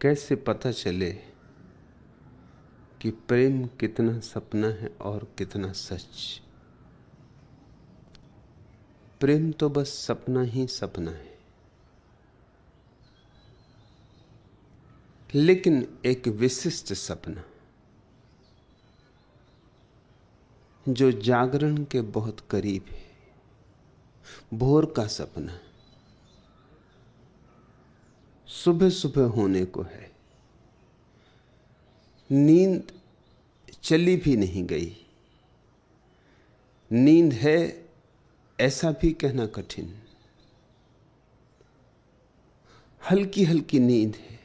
कैसे पता चले कि प्रेम कितना सपना है और कितना सच। प्रेम तो बस सपना ही सपना है, लेकिन एक विशिष्ट सपना जो जागरण के बहुत करीब है, भोर का सपना, सुबह सुबह होने को है। नींद चली भी नहीं गई, नींद है ऐसा भी कहना कठिन। हल्की हल्की नींद है,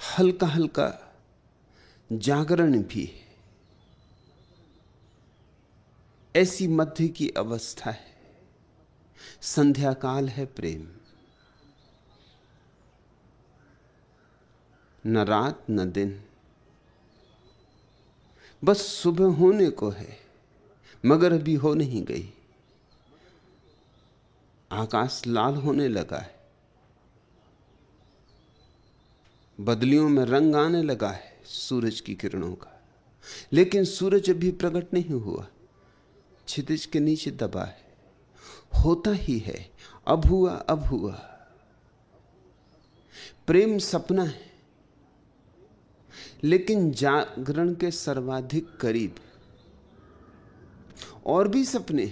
हल्का हल्का जागरण भी है। ऐसी मध्य की अवस्था है, संध्या काल है प्रेम। न रात न दिन, बस सुबह होने को है, मगर अभी हो नहीं गई। आकाश लाल होने लगा है, बदलियों में रंग आने लगा है सूरज की किरणों का, लेकिन सूरज अभी प्रकट नहीं हुआ, क्षितिज के नीचे दबा है। होता ही है, अब हुआ अब हुआ। प्रेम सपना है, लेकिन जागरण के सर्वाधिक करीब। और भी सपने,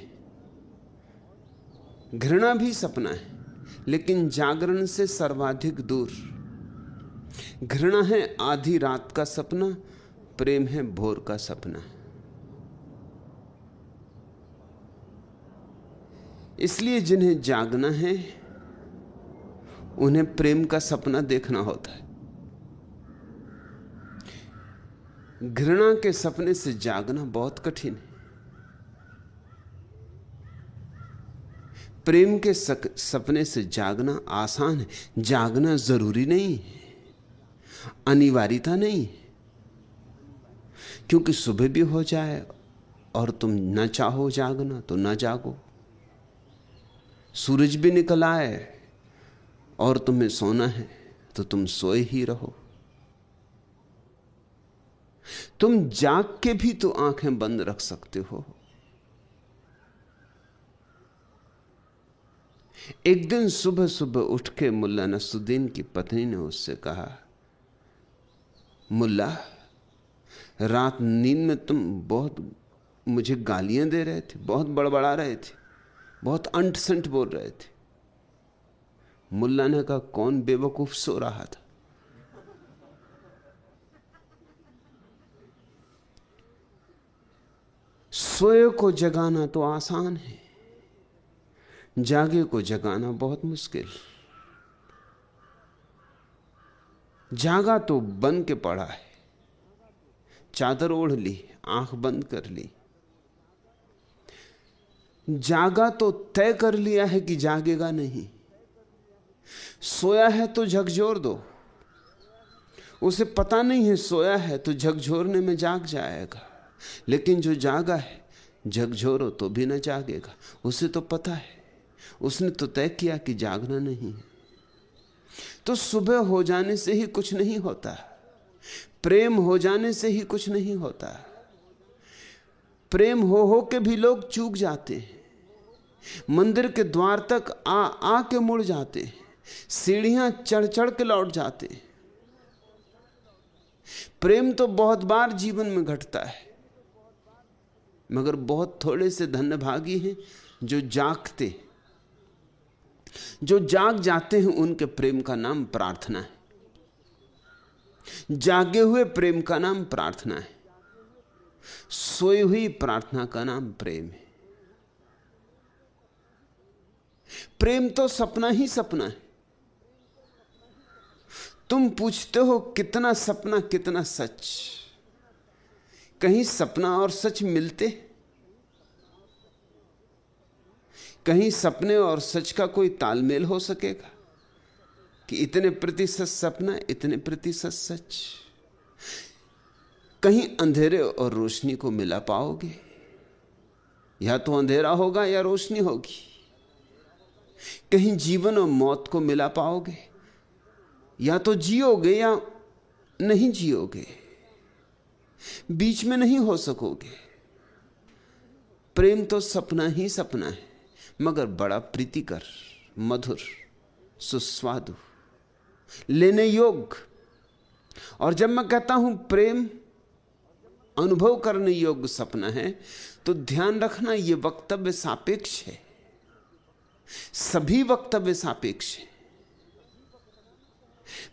घृणा भी सपना है, लेकिन जागरण से सर्वाधिक दूर। घृणा है आधी रात का सपना, प्रेम है भोर का सपना। इसलिए जिन्हें जागना है उन्हें प्रेम का सपना देखना होता है। घृणा के सपने से जागना बहुत कठिन है। प्रेम के सपने से जागना आसान है। जागना जरूरी नहीं है, अनिवार्यता नहीं है, क्योंकि सुबह भी हो जाए और तुम न चाहो जागना तो न जागो। सूरज भी निकल आए और तुम्हें सोना है तो तुम सोए ही रहो। तुम जाग के भी तो आंखें बंद रख सकते हो। एक दिन सुबह सुबह उठ के मुल्ला नसरुद्दीन की पत्नी ने उससे कहा, मुल्ला, रात नींद में तुम बहुत मुझे गालियां दे रहे थे, बहुत बड़बड़ा रहे थे, बहुत अंट संट बोल रहे थे। मुल्ला ने कहा, कौन बेवकूफ सो रहा था? सोए को जगाना तो आसान है, जागे को जगाना बहुत मुश्किल। जागा तो बन के पड़ा है, चादर ओढ़ ली, आंख बंद कर ली। जागा तो तय कर लिया है कि जागेगा नहीं। सोया है तो झकझोर दो, उसे पता नहीं है सोया है तो झकझोरने में जाग जाएगा। लेकिन जो जागा है, झकझोरो तो भी न जागेगा। उसे तो पता है, उसने तो तय किया कि जागना नहीं है। तो सुबह हो जाने से ही कुछ नहीं होता, प्रेम हो जाने से ही कुछ नहीं होता। प्रेम हो के भी लोग चूक जाते हैं, मंदिर के द्वार तक आ के मुड़ जाते हैं, सीढ़ियां चढ़ चढ़ के लौट जाते हैं। प्रेम तो बहुत बार जीवन में घटता है, मगर बहुत थोड़े से धन्यभागी हैं जो जागते, जो जाग जाते हैं। उनके प्रेम का नाम प्रार्थना है। जागे हुए प्रेम का नाम प्रार्थना है, सोई हुई प्रार्थना का नाम प्रेम है। प्रेम तो सपना ही सपना है। तुम पूछते हो कितना सपना कितना सच, कहीं सपना और सच मिलते? कहीं सपने और सच का कोई तालमेल हो सकेगा कि इतने प्रतिशत सपना, इतने प्रतिशत सच? कहीं अंधेरे और रोशनी को मिला पाओगे? या तो अंधेरा होगा या रोशनी होगी। कहीं जीवन और मौत को मिला पाओगे? या तो जियोगे या नहीं जियोगे, बीच में नहीं हो सकोगे। प्रेम तो सपना ही सपना है, मगर बड़ा प्रीतिकर, मधुर, सुस्वादु, लेने योग्य। और जब मैं कहता हूं प्रेम अनुभव करने योग्य सपना है, तो ध्यान रखना यह वक्तव्य सापेक्ष है। सभी वक्तव्य सापेक्ष है।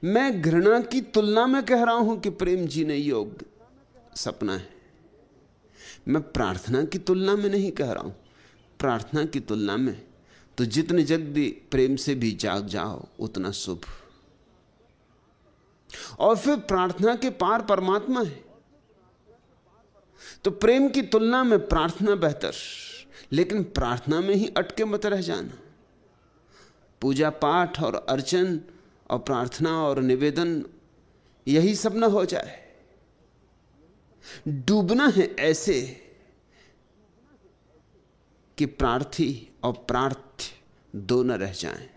मैं घृणा की तुलना में कह रहा हूं कि प्रेम जीने योग्य सपना है। मैं प्रार्थना की तुलना में नहीं कह रहा हूं। प्रार्थना की तुलना में तो जितने जल्दी प्रेम से भी जाग जाओ उतना शुभ। और फिर प्रार्थना के पार परमात्मा है, तो प्रेम की तुलना में प्रार्थना बेहतर। लेकिन प्रार्थना में ही अटके मत रह जाना। पूजा पाठ और अर्चन और प्रार्थना और निवेदन यही सब ना हो जाए। डूबना है ऐसे कि प्रार्थी और प्रार्थ्य दो न रह जाएं,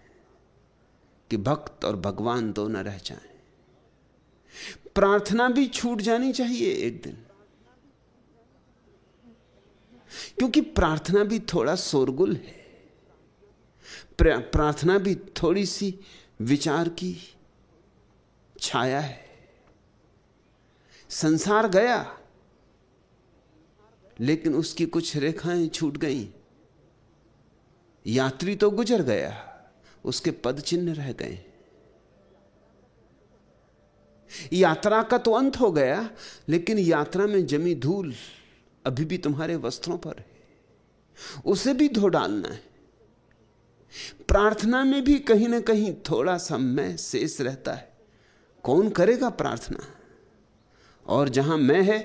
कि भक्त और भगवान दो न रह जाएं। प्रार्थना भी छूट जानी चाहिए एक दिन, क्योंकि प्रार्थना भी थोड़ा शोरगुल है। प्रार्थना भी थोड़ी सी विचार की छाया है। संसार गया, लेकिन उसकी कुछ रेखाएं छूट गईं। यात्री तो गुजर गया, उसके पद चिन्ह रह गए। यात्रा का तो अंत हो गया, लेकिन यात्रा में जमी धूल अभी भी तुम्हारे वस्त्रों पर है, उसे भी धो डालना है। प्रार्थना में भी कहीं ना कहीं थोड़ा सा मैं शेष रहता है। कौन करेगा प्रार्थना? और जहां मैं है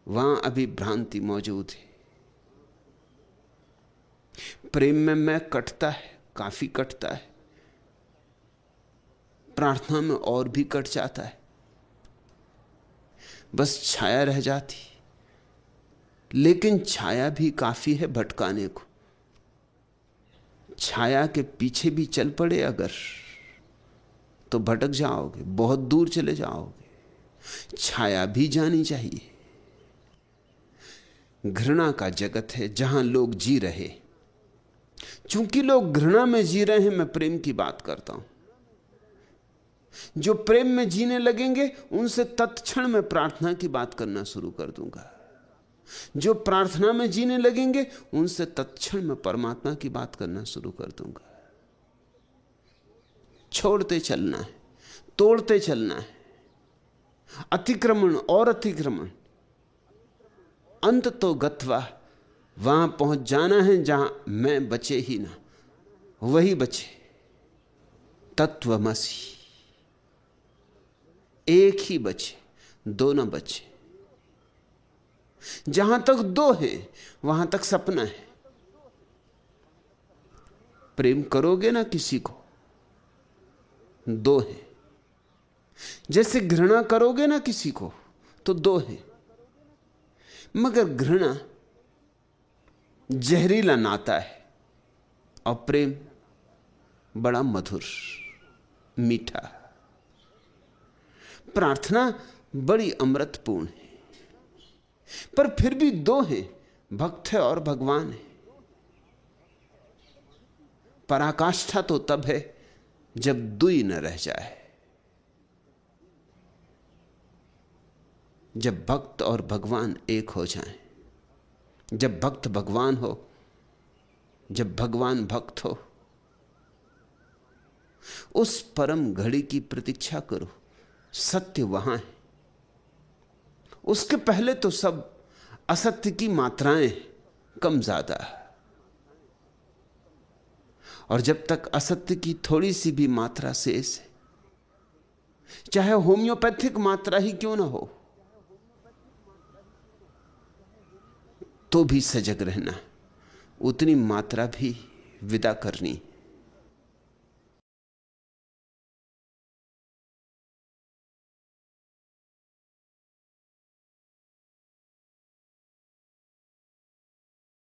वहां अभी भ्रांति मौजूद है। प्रेम में मैं कटता है, काफी कटता है। प्रार्थना में और भी कट जाता है। बस छाया रह जाती, लेकिन छाया भी काफी है भटकाने को। छाया के पीछे भी चल पड़े अगर, तो भटक जाओगे, बहुत दूर चले जाओगे। छाया भी जानी चाहिए। घृणा का जगत है जहां लोग जी रहे। चूंकि लोग घृणा में जी रहे हैं, मैं प्रेम की बात करता हूं। जो प्रेम में जीने लगेंगे, उनसे तत्क्षण मैं प्रार्थना की बात करना शुरू कर दूंगा। जो प्रार्थना में जीने लगेंगे, उनसे तत्क्षण मैं परमात्मा की बात करना शुरू कर दूंगा। छोड़ते चलना है, तोड़ते चलना है। अतिक्रमण और अतिक्रमण, अंत तो गत्वा, वहां पहुंच जाना है जहां मैं बचे ही ना, वही बचे। तत्वमसि, एक ही बचे, दो न बचे। जहां तक दो हैं वहां तक सपना है। प्रेम करोगे ना किसी को, दो हैं। जैसे घृणा करोगे ना किसी को, तो दो हैं। मगर घृणा जहरीला नाता है और प्रेम बड़ा मधुर, मीठा। प्रार्थना बड़ी अमृतपूर्ण है, पर फिर भी दो हैं, भक्त है और भगवान है। पराकाष्ठा तो तब है जब दुई न रह जाए, जब भक्त और भगवान एक हो जाएं, जब भक्त भगवान हो, जब भगवान भक्त हो। उस परम घड़ी की प्रतीक्षा करो। सत्य वहां है, उसके पहले तो सब असत्य की मात्राएं कम ज्यादा। और जब तक असत्य की थोड़ी सी भी मात्रा शेष है, चाहे होम्योपैथिक मात्रा ही क्यों ना हो, तो भी सजग रहना। उतनी मात्रा भी विदा करनी।